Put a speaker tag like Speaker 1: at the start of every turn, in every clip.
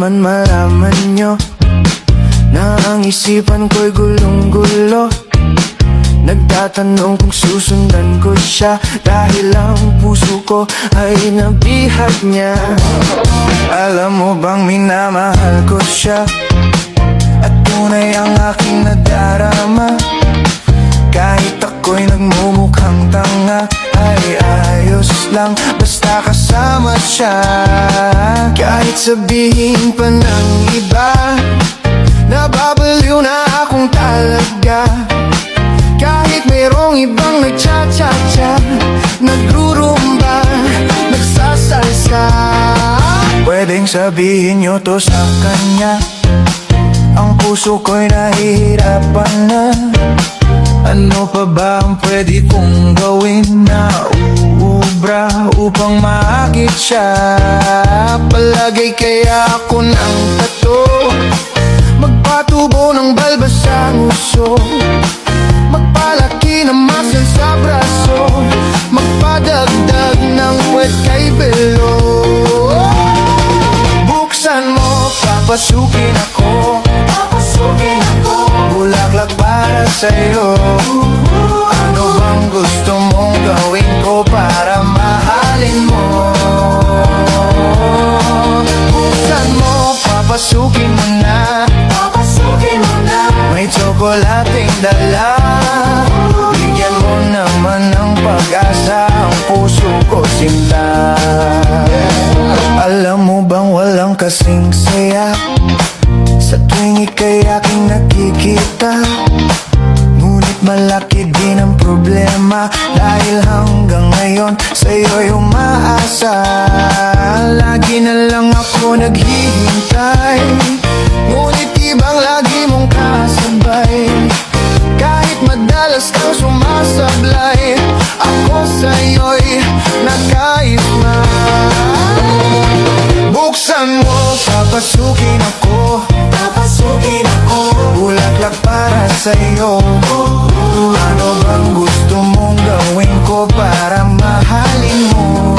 Speaker 1: naman malaman nyo na ang isipan ko'y gulong-gulo. Nagtatanong kung susundan ko siya dahil ang puso ko ay nabihag niya. Alam mo bang minamahal ko siya at tunay ang aking nadarama. Kahit ako'y nagmumukhang tanga ay ayos lang basta kasama siya. Kahit sabihin pa ng iba nababaliw na akong talaga. Kahit mayroong ibang nagcha-cha-cha, nagrurumba, nagsasalsa, pwedeng sabihin nyo to sa kanya. Ang puso ko'y nahihirapan na. Ano pa ba ang pwede kong gawin na uubra upang maakit siya? Palagay kaya ako ng tato, magpatubo ng balbas ang uso, magpalaki ng muscle sa braso, magpadagdag ng puwet kay belo. Buksan mo, papasukin ako, papasukin ako, bulaklak para sa'yo. Ano bang gusto mong gawin ko para mahalin mo? Buksan mo, papasukin mo na, papasukin mo na, may tsokolating dala. Bigyan mo naman ng pag-asa ang puso ko sinta. Alam mo bang walang kasing saya sa tuwing ika'y aking nakikita? Ngunit malaki din ang problema dahil hanggang ngayon sa'yo'y umaasa. Lagi na lang ako naghihintay, ngunit ibang lagi mong kasabay. Kahit madalas kang sumasablay, ako sa'yo'y nakaisma. Buksan mo, papasukin ako, papasukin ako, bulaklak para sa'yo. Ano bang gusto mong gawin ko para mahalin mo?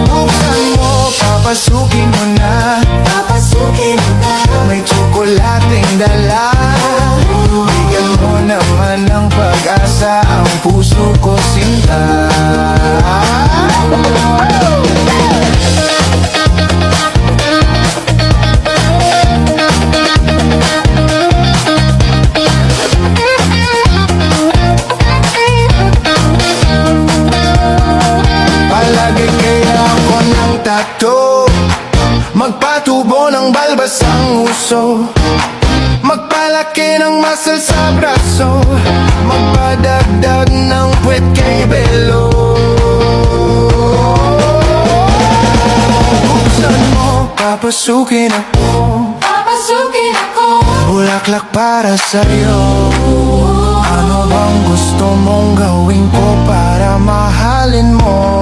Speaker 1: Buksan mo, papasukin mo na, papasukin mo na, may tsokolating dala. Bigyan mo naman ng pag-asa ang puso ko sinta. Palagi kaya ako ng tato, magpatubo ng balbas ang uso, magpalaki ng muscle sa braso, magpadagdag ng puwet kay belo. Buksan mo, papasukin ako, papasukin ako, bulaklak para sa'yo. Ano bang gusto mong gawin ko para mahalin mo?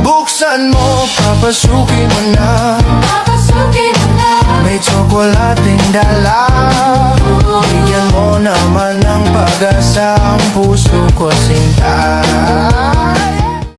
Speaker 1: Buksan mo, papasukin mo na, papasukin mo na, may tsokolating dala. Bigyan mo naman ng pag-asa ang puso ko sinta.